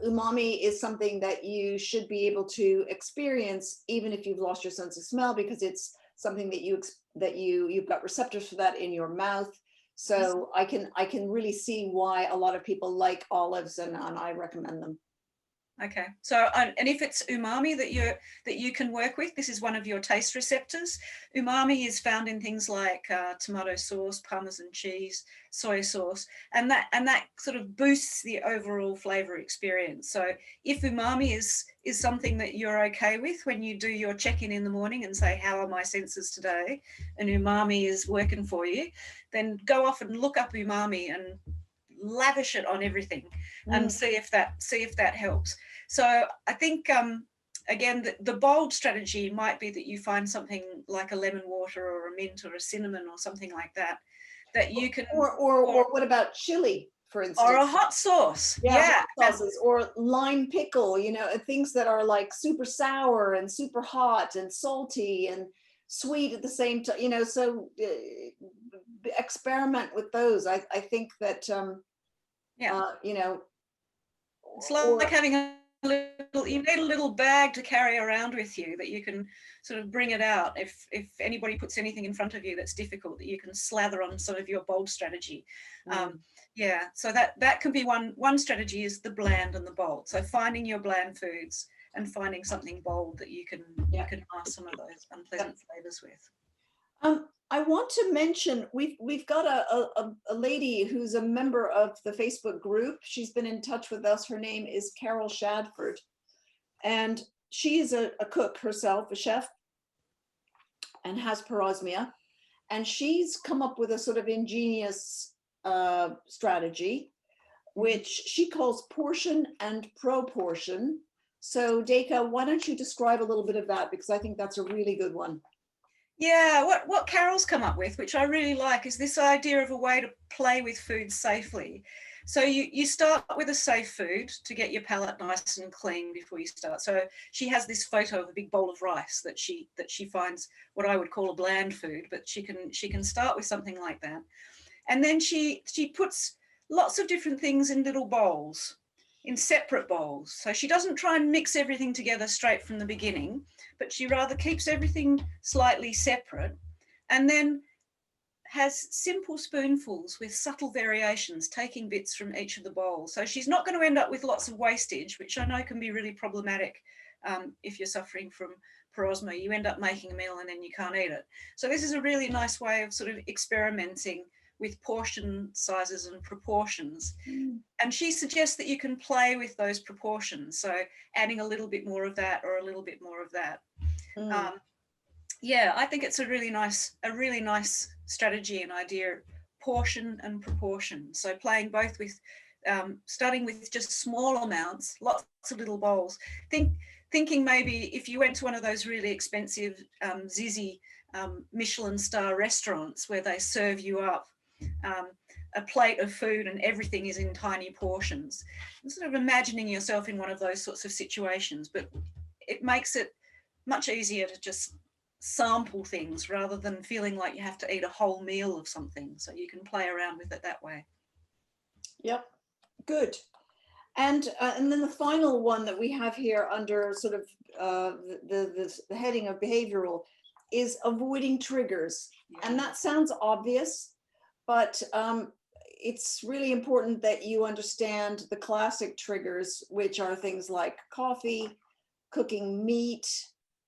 Umami is something that you should be able to experience even if you've lost your sense of smell, because it's something that you've got receptors for that in your mouth. So I can really see why a lot of people like olives, and I recommend them. Okay, so and if it's umami that you can work with, this is one of your taste receptors. Umami is found in things like tomato sauce, Parmesan cheese, soy sauce, and that sort of boosts the overall flavor experience. So if umami is something that you're okay with when you do your check-in in the morning and say, how are my senses today, and umami is working for you, then go off and look up umami and lavish it on everything and see if that helps. So I think again the bold strategy might be that you find something like a lemon water or a mint or a cinnamon or something like that you can, or what about chili, for instance, or a hot sauce. Yeah, hot sauces, or lime pickle, things that are like super sour and super hot and salty and sweet at the same time, so experiment with those. I think that it's like having you need a little bag to carry around with you that you can sort of bring it out if anybody puts anything in front of you that's difficult, that you can slather on some of your bold strategy. So that can be one strategy, is the bland and the bold. So finding your bland foods and finding something bold that you can mask some of those unpleasant flavors with. I want to mention we've got a lady who's a member of the Facebook group. She's been in touch with us. Her name is Carol Shadford, and she's a cook herself, a chef, and has parosmia. And she's come up with a sort of ingenious strategy, which she calls portion and proportion. So Duika, why don't you describe a little bit of that, because I think that's a really good one. Yeah, what Carol's come up with, which I really like, is this idea of a way to play with food safely. So you start with a safe food to get your palate nice and clean before you start. So she has this photo of a big bowl of rice that she finds what I would call a bland food, but she can start with something like that. And then she puts lots of different things in little bowls, in separate bowls. So she doesn't try and mix everything together straight from the beginning, but she rather keeps everything slightly separate, and then has simple spoonfuls with subtle variations, taking bits from each of the bowls. So she's not going to end up with lots of wastage, which I know can be really problematic if you're suffering from Perosmia. You end up making a meal and then you can't eat it. So this is a really nice way of sort of experimenting with portion sizes and proportions. And she suggests that you can play with those proportions. So adding a little bit more of that or a little bit more of that. I think it's a really nice strategy and idea, portion and proportion. So playing both with, starting with just small amounts, lots of little bowls. Thinking maybe if you went to one of those really expensive zizzy Michelin star restaurants where they serve you up a plate of food and everything is in tiny portions, and sort of imagining yourself in one of those sorts of situations, but it makes it much easier to just sample things rather than feeling like you have to eat a whole meal of something. So you can play around with it that way. Yep, good. And then the final one that we have here under sort of the heading of behavioral is avoiding triggers. And that sounds obvious, but it's really important that you understand the classic triggers, which are things like coffee, cooking meat,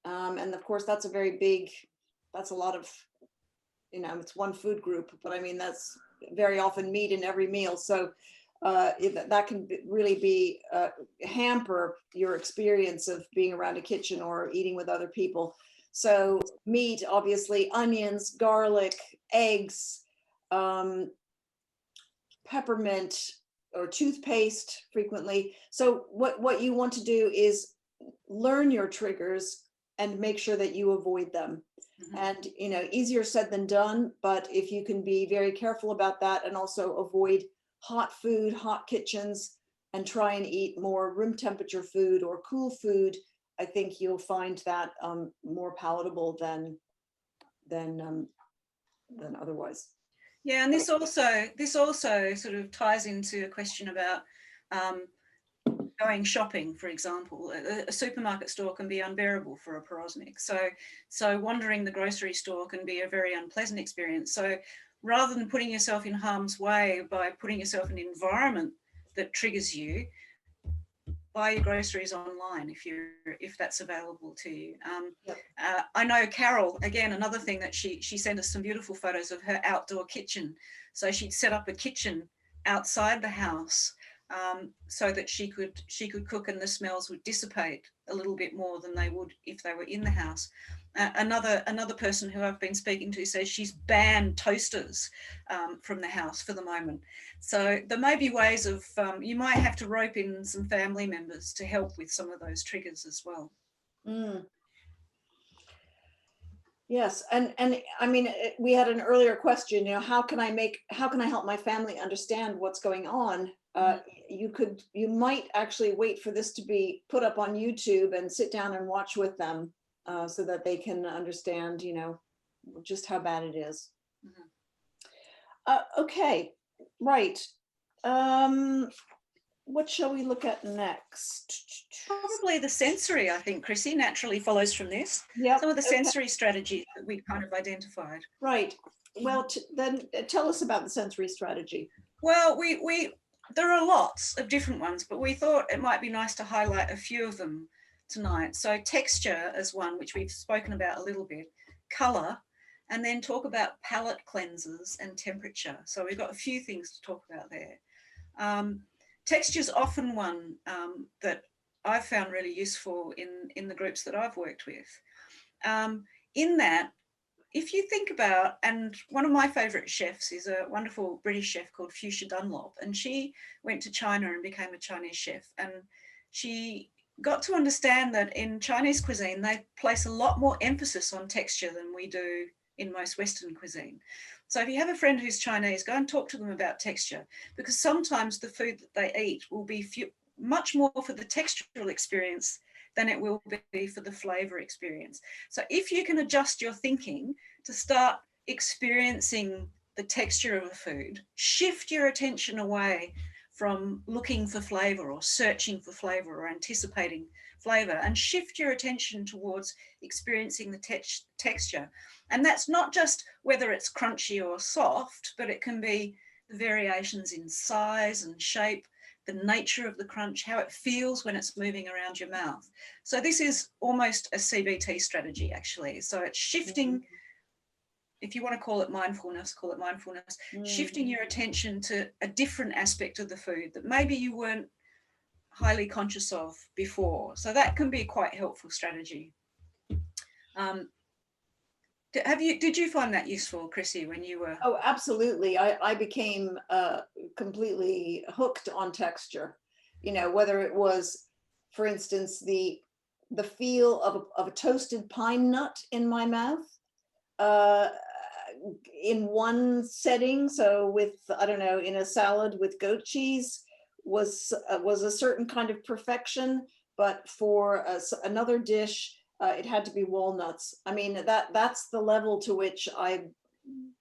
and of course that's a lot of, it's one food group, but I mean, that's very often meat in every meal. So that can really hamper your experience of being around a kitchen or eating with other people. So meat, obviously, onions, garlic, eggs, peppermint, or toothpaste frequently. So what you want to do is learn your triggers and make sure that you avoid them. And, you know, easier said than done, but if you can be very careful about that and also avoid hot food, hot kitchens, and try and eat more room temperature food or cool food, I think you'll find that more palatable than otherwise. Yeah, and this also sort of ties into a question about going shopping, for example. A supermarket store can be unbearable for a parosmic. So wandering the grocery store can be a very unpleasant experience. So rather than putting yourself in harm's way by putting yourself in an environment that triggers you, buy your groceries online if that's available to you. Yep. I know Carol, again, another thing that she sent us some beautiful photos of her outdoor kitchen. So she'd set up a kitchen outside the house so that she could cook, and the smells would dissipate a little bit more than they would if they were in the house. Another person who I've been speaking to says she's banned toasters from the house for the moment. So there may be ways of, you might have to rope in some family members to help with some of those triggers as well. Mm. Yes, and I mean, we had an earlier question, you know, how can I help my family understand what's going on? You might actually wait for this to be put up on YouTube and sit down and watch with them so that they can understand, you know, just how bad it is. Okay, right. What shall we look at next? Probably the sensory, I think, Chrissi, naturally follows from this. Yeah. Some of the sensory strategies that we kind of identified. Right. Well, then tell us about the sensory strategy. Well, there are lots of different ones, but we thought it might be nice to highlight a few of them tonight. So texture as one, which we've spoken about a little bit, color, and then talk about palate cleansers and temperature. So we've got a few things to talk about there. Texture is often one that I've found really useful in the groups that I've worked with. In that, if you think about, and one of my favourite chefs is a wonderful British chef called Fuchsia Dunlop, and she went to China and became a Chinese chef, and she got to understand that in Chinese cuisine, they place a lot more emphasis on texture than we do in most Western cuisine. So if you have a friend who's Chinese, go and talk to them about texture, because sometimes the food that they eat will be much more for the textural experience than it will be for the flavour experience. So if you can adjust your thinking to start experiencing the texture of a food, shift your attention away from looking for flavour or searching for flavour or anticipating flavour, and shift your attention towards experiencing the texture. And that's not just whether it's crunchy or soft, but it can be the variations in size and shape, the nature of the crunch, how it feels when it's moving around your mouth. So this is almost a CBT strategy, actually. So it's shifting, if you want to call it mindfulness, shifting your attention to a different aspect of the food that maybe you weren't highly conscious of before. So that can be quite helpful strategy. Did you find that useful, Chrissi, when you were? Oh, absolutely. I became completely hooked on texture. You know, whether it was, for instance, the feel of a toasted pine nut in my mouth in one setting. So with, I don't know, in a salad with goat cheese was a certain kind of perfection, but for another dish, it had to be walnuts. I mean, that's the level to which I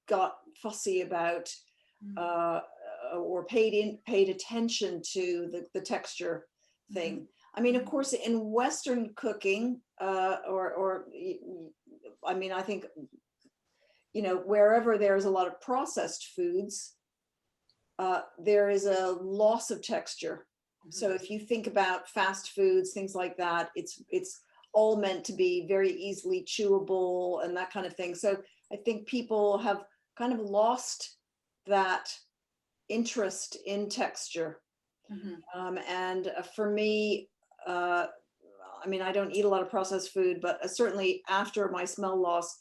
got fussy about or paid attention to the texture thing. I mean, of course, in Western cooking, I mean, I think, you know, wherever there's a lot of processed foods, there is a loss of texture. So if you think about fast foods, things like that, it's all meant to be very easily chewable and that kind of thing. So I think people have kind of lost that interest in texture. And for me, I mean, I don't eat a lot of processed food, but certainly after my smell loss,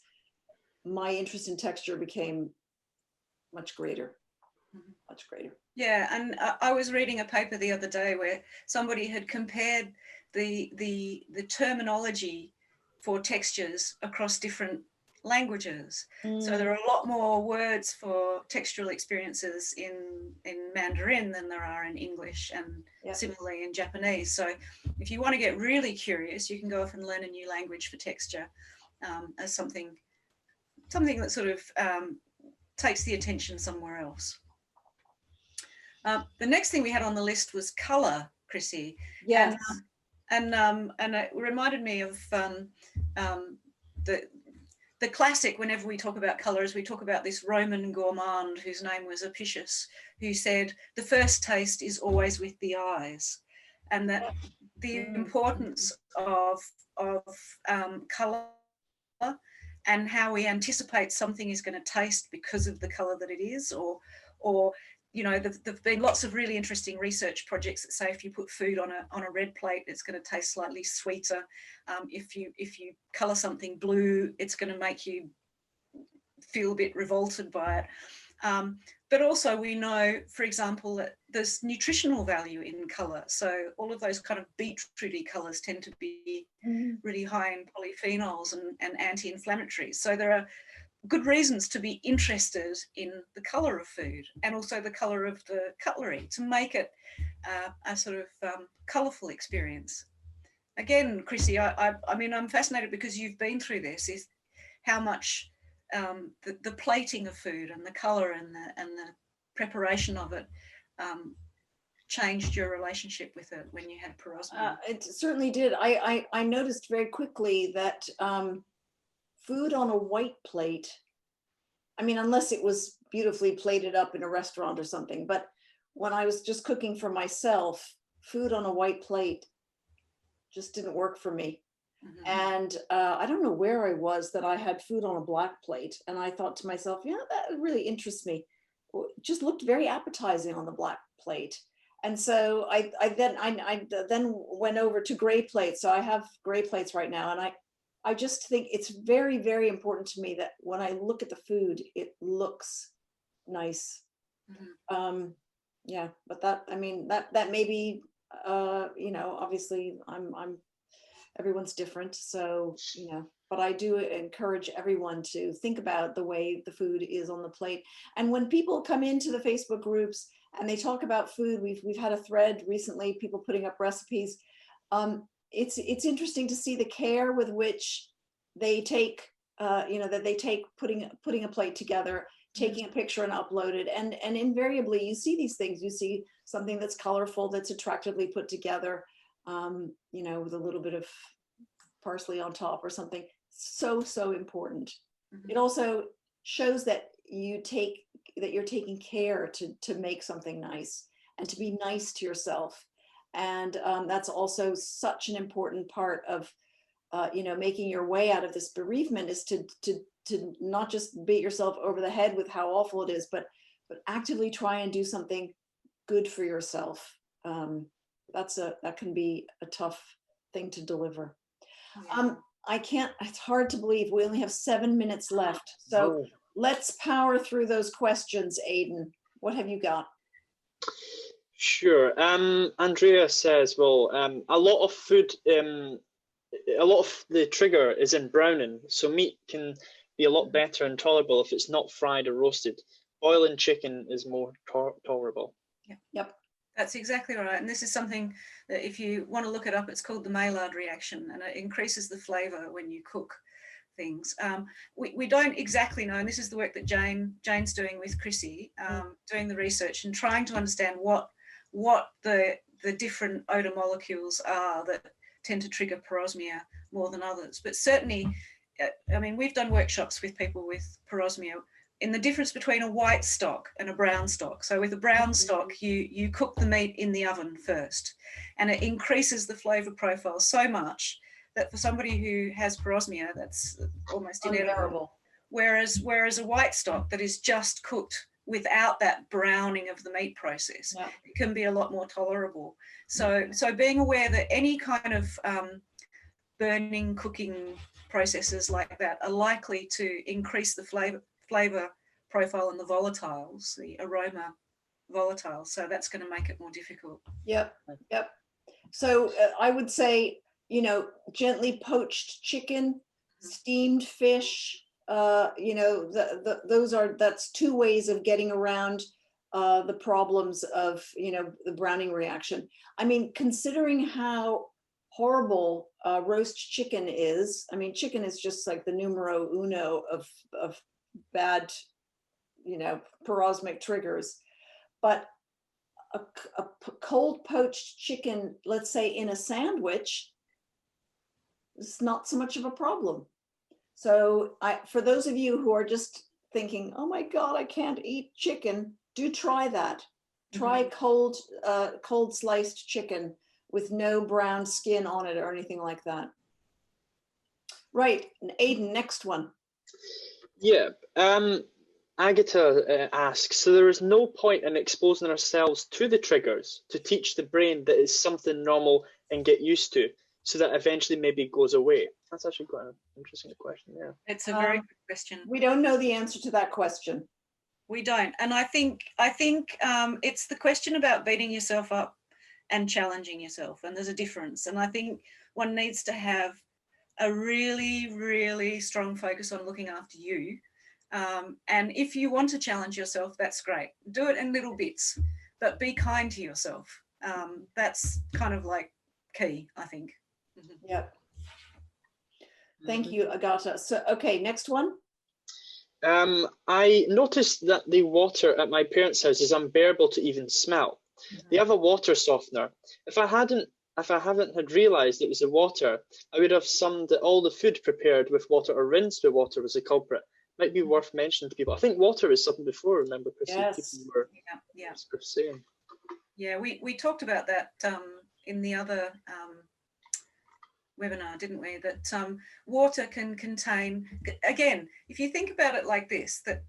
my interest in texture became much greater, much greater. Yeah, and I was reading a paper the other day where somebody had compared the terminology for textures across different languages. So there are a lot more words for textural experiences in Mandarin than there are in English, and similarly in Japanese. So if you want to get really curious, you can go off and learn a new language for texture as something that sort of takes the attention somewhere else. The next thing we had on the list was colour, Chrissy. Yes. And it reminded me of the classic, whenever we talk about colours, we talk about this Roman gourmand whose name was Apicius, who said, the first taste is always with the eyes. And that the importance of colour and how we anticipate something is going to taste because of the colour that it is, or you know, there've been lots of really interesting research projects that say if you put food on a red plate, it's going to taste slightly sweeter. If you colour something blue, it's going to make you feel a bit revolted by it. But also we know, for example, that there's nutritional value in colour. So all of those kind of beetrooty colours tend to be really high in polyphenols and anti-inflammatories. So there are good reasons to be interested in the colour of food and also the colour of the cutlery to make it a sort of colourful experience. Again, Chrissy, I mean, I'm fascinated because you've been through this, is how much the plating of food and the colour and the preparation of it changed your relationship with it when you had Perosmia. It certainly did. I noticed very quickly that food on a white plate, I mean, unless it was beautifully plated up in a restaurant or something, but when I was just cooking for myself, food on a white plate just didn't work for me. And I don't know where I was that I had food on a black plate. And I thought to myself, yeah, that really interests me. It just looked very appetizing on the black plate. And so I then went over to gray plates. So I have gray plates right now. And I just think it's very, very important to me that when I look at the food, it looks nice. Yeah, but that, I mean, that may be, you know, obviously everyone's different. So, you know, but I do encourage everyone to think about the way the food is on the plate. And when people come into the Facebook groups and they talk about food, we've had a thread recently, people putting up recipes. It's interesting to see the care with which they take, you know, that they take putting a plate together, taking a picture and upload it. And invariably you see these things, you see something that's colorful, that's attractively put together, you know, with a little bit of parsley on top or something. So important. It also shows that you're taking care to make something nice and to be nice to yourself. And that's also such an important part of, you know, making your way out of this bereavement, is to not just beat yourself over the head with how awful it is, but actively try and do something good for yourself. That can be a tough thing to deliver. It's hard to believe we only have 7 minutes left. So let's power through those questions. Aidan, what have you got? Sure. Andrea says, well, a lot of food, a lot of the trigger is in browning, so meat can be a lot better and tolerable if it's not fried or roasted. Boiling chicken is more tolerable. Yep. That's exactly right. And this is something that, if you want to look it up, it's called the Maillard reaction, and it increases the flavour when you cook things. We don't exactly know, and this is the work that Jane's doing with Chrissi, doing the research and trying to understand what the different odour molecules are that tend to trigger Perosmia more than others. But certainly, I mean, we've done workshops with people with Perosmia in the difference between a white stock and a brown stock. So with a brown stock, you cook the meat in the oven first, and it increases the flavour profile so much that for somebody who has Perosmia, that's almost inedible. Whereas a white stock that is just cooked without that browning of the meat process, it can be a lot more tolerable. So being aware that any kind of burning, cooking processes like that are likely to increase the flavour profile and the volatiles, the aroma volatile. So that's going to make it more difficult. Yep. So I would say, gently poached chicken, steamed fish, that's two ways of getting around the problems of, the browning reaction. I mean, considering how horrible roast chicken is, I mean, chicken is just like the numero uno of bad, parosmic triggers. But a cold poached chicken, let's say in a sandwich, is not so much of a problem. So for those of you who are just thinking, oh my God, I can't eat chicken, do try that. Try cold sliced chicken with no brown skin on it or anything like that. Right, Aidan, next one. Yeah, Agatha asks, so there is no point in exposing ourselves to the triggers to teach the brain that it's something normal and get used to, so that eventually maybe it goes away? That's actually quite an interesting question, yeah. It's a very good question. We don't know the answer to that question. We don't. And I think it's the question about beating yourself up and challenging yourself. And there's a difference. And I think one needs to have a really, really strong focus on looking after you. And if you want to challenge yourself, that's great. Do it in little bits, but be kind to yourself. That's kind of like key, I think. Yep. Thank you, Agata. So, okay, next one. I noticed that the water at my parents' house is unbearable to even smell. They have a water softener. If I haven't had realised it was the water, I would have assumed that all the food prepared with water or rinsed with water was the culprit. Might be worth mentioning to people. I think water is something before, remember, Chrissi? Yes. People were saying. Yeah, we talked about that in the other webinar, didn't we? That water can contain, again, if you think about it like this, that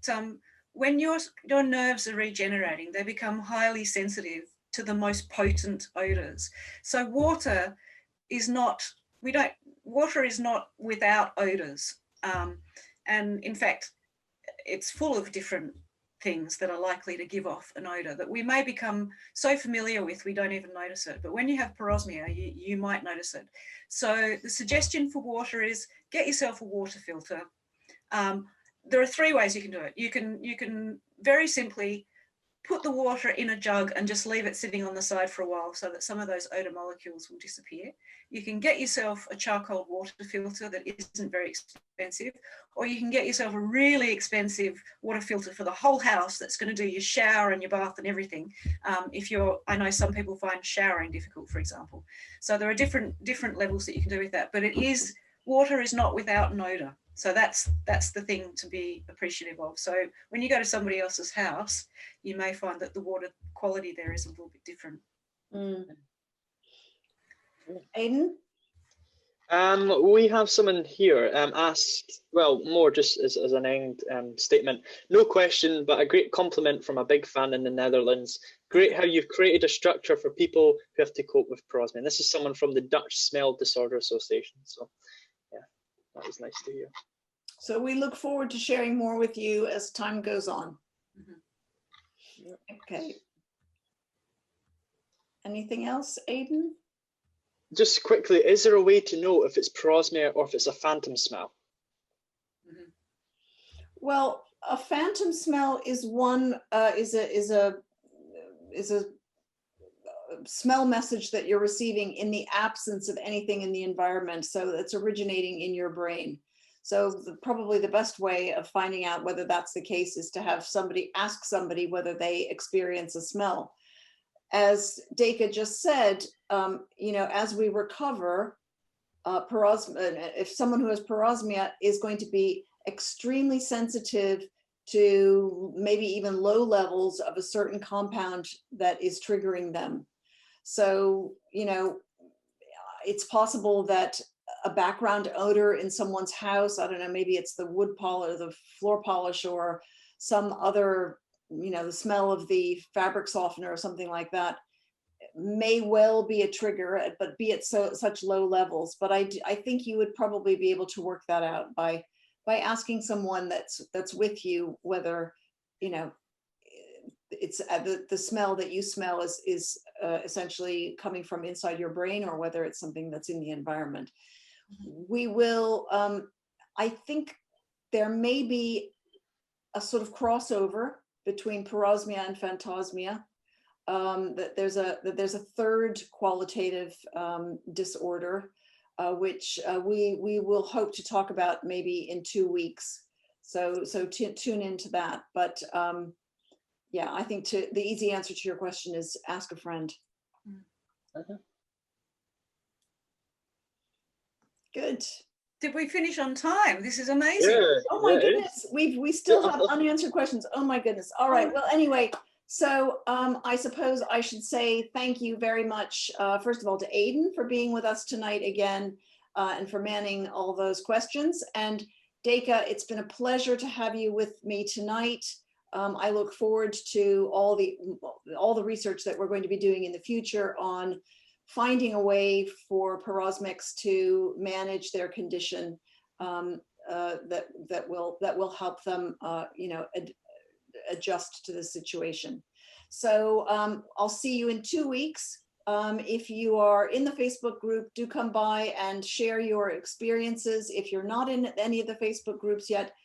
when your nerves are regenerating, they become highly sensitive to the most potent odors. So water is not without odors. And in fact, it's full of different things that are likely to give off an odor that we may become so familiar with we don't even notice it. But when you have Perosmia, you might notice it. So the suggestion for water is get yourself a water filter. There are three ways you can do it. You can very simply put the water in a jug and just leave it sitting on the side for a while so that some of those odor molecules will disappear. You can get yourself a charcoal water filter that isn't very expensive, or you can get yourself a really expensive water filter for the whole house that's going to do your shower and your bath and everything. I know some people find showering difficult, for example. So there are different levels that you can do with that, but water is not without an odor. So that's the thing to be appreciative of. So when you go to somebody else's house, you may find that the water quality there is a little bit different. Aidan? We have someone here asked, well, more just as an end statement. No question, but a great compliment from a big fan in the Netherlands. Great how you've created a structure for people who have to cope with Perosmia. And this is someone from the Dutch Smell Disorder Association. So yeah, that was nice to hear. So we look forward to sharing more with you as time goes on. Okay. Anything else, Aidan? Just quickly, is there a way to know if it's Perosmia or if it's a phantom smell? Well, a phantom smell is a smell message that you're receiving in the absence of anything in the environment. So it's originating in your brain. So probably the best way of finding out whether that's the case is to have somebody ask somebody whether they experience a smell. As Duika just said, as we recover, if someone who has Perosmia is going to be extremely sensitive to maybe even low levels of a certain compound that is triggering them. So, it's possible that a background odor in someone's house, I don't know, maybe it's the wood polish or the floor polish or some other, the smell of the fabric softener or something like that, may well be a trigger, but be at such low levels. But I think you would probably be able to work that out by asking someone that's with you whether it's the smell that you smell is essentially coming from inside your brain, or whether it's something that's in the environment. We will, I think there may be a sort of crossover between Perosmia and Phantosmia. That there's a third qualitative disorder, which we will hope to talk about maybe in 2 weeks. So tune into that. But yeah, I think the easy answer to your question is ask a friend. Okay. Good. Did we finish on time? This is amazing. Yeah, Oh my yeah, goodness, we still Yeah, have unanswered questions. Oh my goodness. All right. Well, anyway, so I suppose I should say thank you very much, first of all, to Aidan for being with us tonight again, and for manning all those questions. And Duika, it's been a pleasure to have you with me tonight. I look forward to all the research that we're going to be doing in the future on finding a way for Perosmics to manage their condition, that will help them, adjust to the situation. So I'll see you in 2 weeks. If you are in the Facebook group, do come by and share your experiences. If you're not in any of the Facebook groups yet,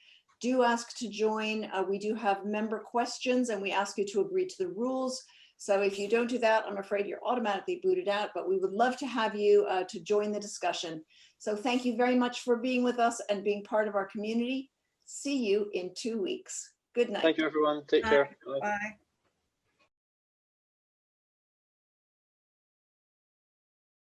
do ask to join. We do have member questions, and we ask you to agree to the rules. So if you don't do that, I'm afraid you're automatically booted out, but we would love to have you to join the discussion. So thank you very much for being with us and being part of our community. See you in 2 weeks. Good night. Thank you, everyone. Take care. Bye.